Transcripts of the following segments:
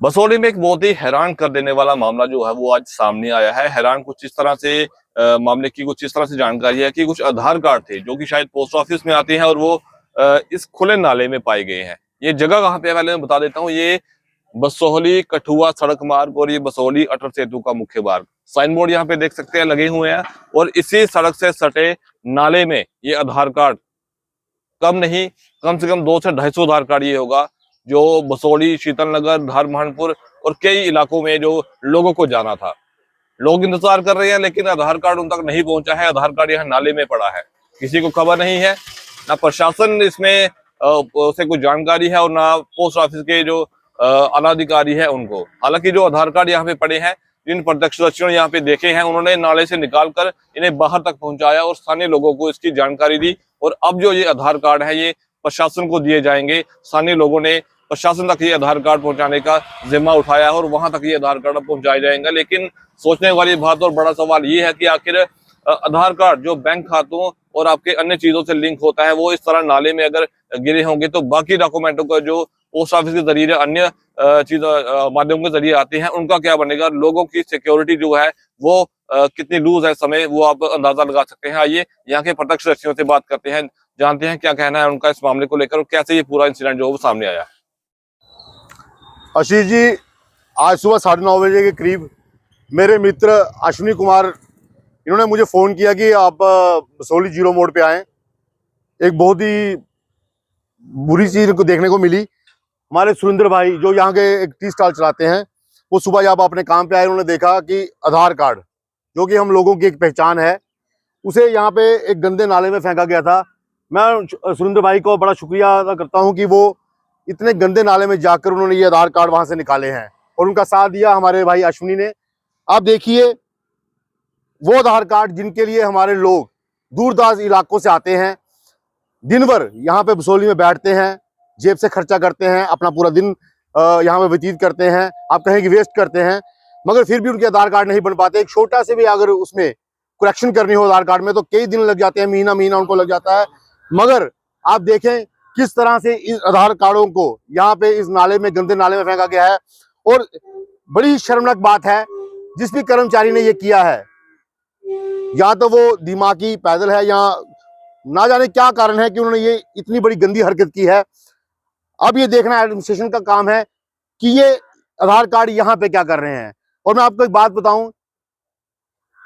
बसोली में एक बहुत ही हैरान कर देने वाला मामला जो है वो आज सामने आया है। हैरान कुछ इस तरह से मामले की कुछ इस तरह से जानकारी है कि कुछ आधार कार्ड थे जो कि शायद पोस्ट ऑफिस में आते हैं और वो इस खुले नाले में पाए गए हैं। ये जगह कहाँ पे है पहले मैं बता देता हूँ। ये बसोली कठुआ सड़क मार्ग और ये बसोली अटल सेतु का मुख्य मार्ग। साइन बोर्ड यहाँ पे देख सकते हैं लगे हुए हैं और इसी सड़क से सटे नाले में ये आधार कार्ड कम नहीं कम से कम 200 से 250 आधार कार्ड ये होगा जो बसोली, शीतल नगर, धारमहनपुर और कई इलाकों में जो लोगों को जाना था। लोग इंतजार कर रहे हैं लेकिन आधार कार्ड उन तक नहीं पहुंचा है। आधार कार्ड यहाँ नाले में पड़ा है, किसी को खबर नहीं है, ना प्रशासन इसमें से कुछ जानकारी है और ना पोस्ट ऑफिस के जो आला अधिकारी है उनको। हालांकि जो आधार कार्ड यहाँ पे पड़े हैं, जिन प्रत्यक्षदर्शियों ने यहाँ पे देखे हैं, उन्होंने नाले से निकालकर इन्हें बाहर तक पहुंचाया और स्थानीय लोगों को इसकी जानकारी दी। और अब जो ये आधार कार्ड है ये प्रशासन को दिए जाएंगे। स्थानीय लोगों ने प्रशासन तक ये आधार कार्ड पहुंचाने का जिम्मा उठाया है और वहां तक ये आधार कार्ड पहुंचाया जाएगा। लेकिन सोचने वाली बात और बड़ा सवाल ये है कि आखिर आधार कार्ड जो बैंक खातों और आपके अन्य चीजों से लिंक होता है, वो इस तरह नाले में अगर गिरे होंगे तो बाकी डॉक्यूमेंटों का जो पोस्ट ऑफिस के जरिए अन्य चीज माध्यमों के जरिए आते हैं उनका क्या बनेगा। लोगों की सिक्योरिटी जो है वो कितनी लूज है समय, वो आप अंदाजा लगा सकते हैं। आइए यहाँ के प्रत्यक्षदर्शियों से बात करते हैं, जानते हैं क्या कहना है उनका इस मामले को लेकर और कैसे ये पूरा इंसिडेंट जो है वो सामने आया। आशीष जी, आज सुबह 9:30 बजे के करीब मेरे मित्र अश्विनी कुमार इन्होंने मुझे फ़ोन किया कि आप बसोली 0 मोड़ पे आएँ। एक बहुत ही बुरी चीज़ को देखने को मिली। हमारे सुरेंद्र भाई जो यहाँ के एक टी स्टॉल चलाते हैं, वो सुबह जब अपने काम पे आए उन्होंने देखा कि आधार कार्ड जो कि हम लोगों की एक पहचान है, उसे यहाँ पे एक गंदे नाले में फेंका गया था। मैं सुरेंद्र भाई को बड़ा शुक्रिया अदा करता हूँ कि वो इतने गंदे नाले में जाकर उन्होंने ये आधार कार्ड वहां से निकाले हैं और उनका साथ दिया हमारे भाई अश्विनी ने। आप देखिए वो आधार कार्ड जिनके लिए हमारे लोग दूर दराज इलाकों से आते हैं, दिन भर यहाँ पे बसोली में बैठते हैं, जेब से खर्चा करते हैं, अपना पूरा दिन यहाँ पे व्यतीत करते हैं, आप कहें कि वेस्ट करते हैं, मगर फिर भी उनके आधार कार्ड नहीं बन पाते। एक छोटा से भी अगर उसमें करेक्शन करनी हो आधार कार्ड में तो कई दिन लग जाते हैं, महीना महीना उनको लग जाता है। मगर आप देखें किस तरह से इस आधार कार्डों को यहाँ पे इस नाले में, गंदे नाले में फेंका गया है। और बड़ी शर्मनाक बात है, जिस भी कर्मचारी ने ये किया है, या तो वो दिमागी पैदल है या ना जाने क्या कारण है कि उन्होंने ये इतनी बड़ी गंदी हरकत की है। अब ये देखना एडमिनिस्ट्रेशन का काम है कि ये आधार कार्ड यहाँ पे क्या कर रहे हैं। और मैं आपको एक बात बताऊं,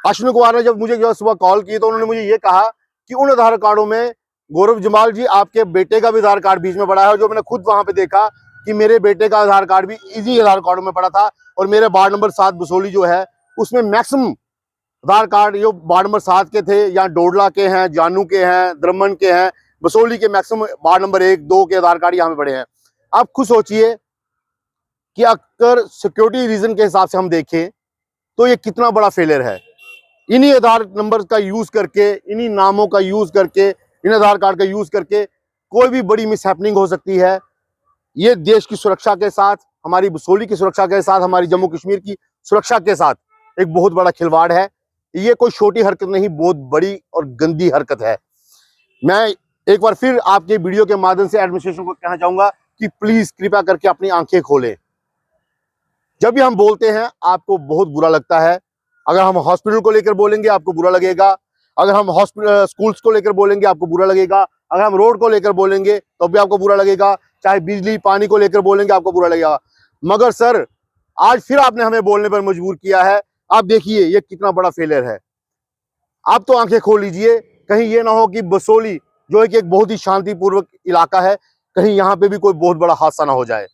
अश्विनी कुमार ने जब मुझे सुबह कॉल की तो उन्होंने मुझे ये कहा कि उन आधार कार्डों में गौरव जमाल जी आपके बेटे का भी आधार कार्ड बीच में पड़ा है। जो मैंने खुद वहां पे देखा कि मेरे बेटे का आधार कार्ड भी इसी आधार कार्ड में पड़ा था। और मेरे वार्ड नंबर 7 बसोली जो है उसमें मैक्सिमम आधार कार्ड जो वार्ड नंबर 7 के थे, या डोडला के हैं, जानू के हैं, द्रमन के हैं, बसोली के मैक्सिमम वार्ड नंबर 1, 2 के आधार कार्ड यहाँ पे पड़े हैं। आप खुद सोचिए कि अगर सिक्योरिटी रीजन के हिसाब से हम देखें तो ये कितना बड़ा फेलियर है। इन्हीं आधार नंबर का यूज करके, इन्हीं नामों का यूज करके, इन आधार कार्ड का यूज करके कोई भी बड़ी मिसहैपनिंग हो सकती है। ये देश की सुरक्षा के साथ, हमारी बसोली की सुरक्षा के साथ, हमारी जम्मू कश्मीर की सुरक्षा के साथ एक बहुत बड़ा खिलवाड़ है। ये कोई छोटी हरकत नहीं, बहुत बड़ी और गंदी हरकत है। मैं एक बार फिर आपके वीडियो के माध्यम से एडमिनिस्ट्रेशन को कहना चाहूंगा कि प्लीज कृपया करके अपनी आंखें खोलें। जब भी हम बोलते हैं आपको बहुत बुरा लगता है। अगर हम हॉस्पिटल को लेकर बोलेंगे आपको बुरा लगेगा, अगर हम हॉस्पिटल स्कूल्स को लेकर बोलेंगे आपको बुरा लगेगा, अगर हम रोड को लेकर बोलेंगे तो भी आपको बुरा लगेगा, चाहे बिजली पानी को लेकर बोलेंगे आपको बुरा लगेगा। मगर सर, आज फिर आपने हमें बोलने पर मजबूर किया है। आप देखिए ये कितना बड़ा फेलियर है। आप तो आंखें खोल लीजिए, कहीं ये ना हो कि बसोली जो है कि एक बहुत ही शांतिपूर्वक इलाका है, कहीं यहाँ पे भी कोई बहुत बड़ा हादसा ना हो जाए।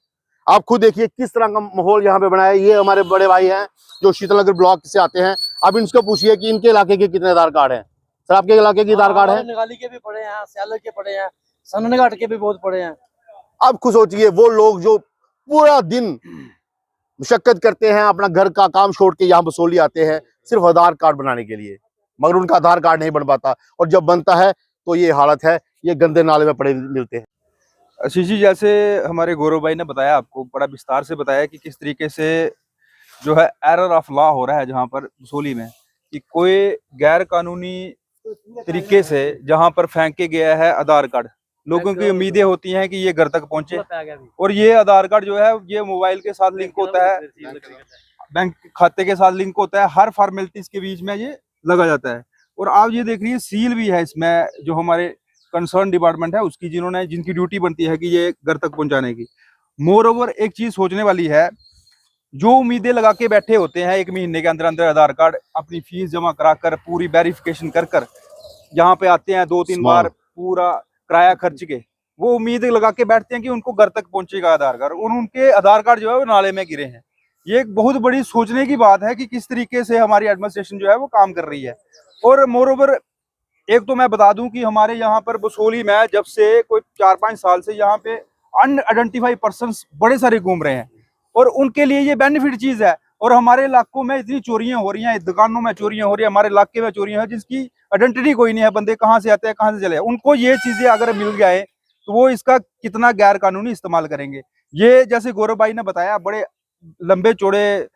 आप खुद देखिए किस तरह का माहौल यहाँ पे बनाया है। ये हमारे बड़े भाई हैं जो शीतलनगर ब्लॉक से आते हैं। आप इनसे पूछिए कि इनके इलाके के कितने आधार कार्ड हैं। सर, आपके इलाके के आधार कार्ड है? निगाली के भी पड़े हैं, सियालर के पड़े हैं, सननघाट के भी बहुत पड़े हैं। आप खुद सोचिए वो लोग जो पूरा दिन मुशक्कत करते हैं, अपना घर का काम छोड़ के यहाँ बसोली आते हैं सिर्फ आधार कार्ड बनाने के लिए, मगर उनका आधार कार्ड नहीं बन पाता। और जब बनता है तो ये हालत है, ये गंदे नाले में पड़े मिलते हैं। आशीष जी, जैसे हमारे गौरव भाई ने बताया, आपको बड़ा विस्तार से बताया कि किस तरीके से जो है एरर ऑफ लॉ हो रहा है जहां पर बसोली में, कि कोई गैर कानूनी तरीके से जहां पर फेंके गया है आधार कार्ड, लोगों की उम्मीदें होती हैं कि ये घर तक पहुंचे। आ गया अभी। और ये आधार कार्ड जो है ये मोबाइल के साथ लिंक होता है, बैंक खाते के साथ लिंक होता है, हर फॉर्मेलिटीज के बीच में ये लगा जाता है। और आप ये देख रही है सील भी है इसमें, जो हमारे कंसर्न डिपार्टमेंट है उसकी, जिन्होंने जिनकी ड्यूटी बनती है कि ये घर तक पहुंचाने की। मोर ओवर एक चीज सोचने वाली है, जो उम्मीदें लगा के बैठे होते हैं 1 महीने के अंदर अंदर आधार कार्ड अपनी फीस जमा करा कर पूरी वेरिफिकेशन कर कर यहाँ पे आते हैं 2-3 बार पूरा किराया खर्च के, वो उम्मीद लगा के बैठते हैं कि उनको घर तक पहुंचेगा आधार कार्ड, और उनके आधार कार्ड जो है वो नाले में गिरे हैं। ये एक बहुत बड़ी सोचने की बात है कि किस तरीके से हमारी एडमिनिस्ट्रेशन जो है वो काम कर रही है। और मोर ओवर एक तो मैं बता दूं कि हमारे यहाँ पर बसोली में जब से कोई 4-5 साल से यहाँ पे अनआइडेंटिफाइड पर्सन्स बड़े सारे घूम रहे हैं, और उनके लिए ये बेनिफिट चीज है। और हमारे इलाकों में इतनी चोरियां हो रही हैं, दुकानों में चोरियां हो रही है, हमारे इलाके में चोरियां हैं जिसकी आइडेंटिटी कोई नहीं है, बंदे कहाँ से आते हैं कहाँ से चले। उनको ये चीजें अगर मिल जाए तो वो इसका कितना गैर कानूनी इस्तेमाल करेंगे। ये जैसे गौरव भाई ने बताया, बड़े लंबे चौड़े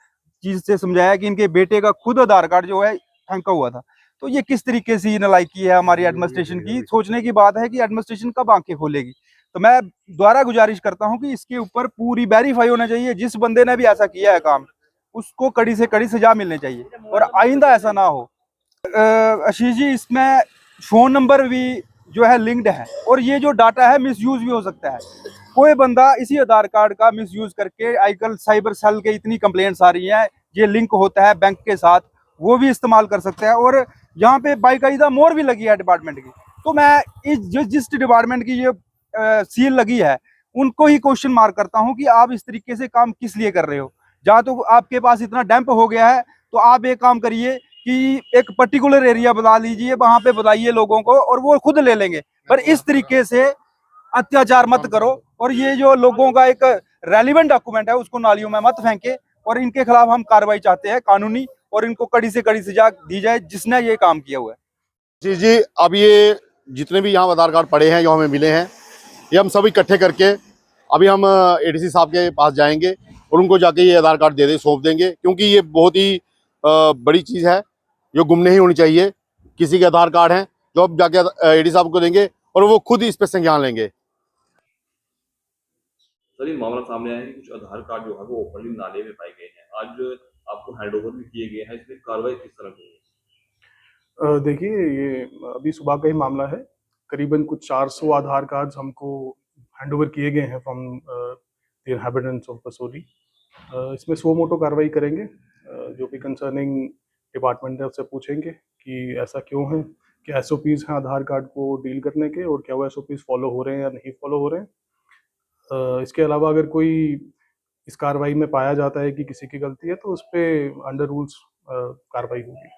चीज से समझाया कि इनके बेटे का खुद आधार कार्ड जो है फेंका हुआ था। तो ये किस तरीके से नालायकी है हमारी एडमिनिस्ट्रेशन की। सोचने की बात है कि एडमिनिस्ट्रेशन कब आंखें खोलेगी। तो मैं दोबारा गुजारिश करता हूं कि इसके ऊपर पूरी वेरीफाई होना चाहिए। जिस बंदे ने भी ऐसा किया है काम, उसको कड़ी से कड़ी सजा मिलनी चाहिए और आइंदा ऐसा ना हो। आशीष जी, इसमें फोन नंबर भी जो है लिंक्ड है, और ये जो डाटा है मिसयूज भी हो सकता है। कोई बंदा इसी आधार कार्ड का मिसयूज करके, आजकल साइबर सेल के इतनी कंप्लेंट्स आ रही हैं, ये लिंक होता है बैंक के साथ, वो भी इस्तेमाल कर सकता है। और यहाँ पे बाकायदा मोहर भी लगी है डिपार्टमेंट की। तो मैं जिस डिपार्टमेंट की ये सील लगी है उनको ही क्वेश्चन मार्क करता हूँ कि आप इस तरीके से काम किस लिए कर रहे हो। जहाँ तो आपके पास इतना डैम्प हो गया है तो आप एक काम करिए कि एक पर्टिकुलर एरिया बता लीजिए, वहां पे बताइए लोगों को और वो खुद ले लेंगे। पर इस तरीके से अत्याचार मत करो, और ये जो लोगों का एक रेलिवेंट डॉक्यूमेंट है उसको नालियों में मत फेंके। और इनके खिलाफ हम कार्रवाई चाहते हैं कानूनी, और इनको कड़ी से कड़ी सजा दी जाए जिसने ये काम किया हुआ है। जी, अब ये जितने भी यहाँ आधार कार्ड पड़े हैं जो हमें मिले हैं, ये हम सब इकट्ठे करके अभी हम एडीसी साहब के पास जाएंगे और उनको जाके ये आधार कार्ड सौंप देंगे, क्योंकि ये बहुत ही बड़ी चीज़ है जो गुम नहीं होनी चाहिए। किसी के आधार कार्ड हैं जो अब जाके एडीसी साहब को देंगे और वो खुद ही इस पर संज्ञान लेंगे। सर, ये मामला सामने आया है कि कुछ आधार कार्ड जो है वो ओपनली नाले में पाए गए हैं। आज आपको हैंडओवर भी किए गए हैं, इसमें कार्रवाई किस तरह की है? देखिए, ये अभी सुबह का ही मामला है। करीबन कुछ 400 आधार कार्ड्स हमको हैंडओवर किए गए हैं from the inhabitants of Basoli. इसमें सो मोटो कार्रवाई करेंगे। जो भी कंसर्निंग डिपार्टमेंट है उससे पूछेंगे कि ऐसा क्यों है, क्या एसओपीज़ हैं आधार कार्ड को डील करने के, और क्या वो एसओपीज़ फॉलो हो रहे हैं या नहीं फॉलो हो रहे हैं। इसके अलावा अगर कोई इस कार्रवाई में पाया जाता है कि किसी की गलती है तो उस पर अंडर रूल्स कार्रवाई होगी।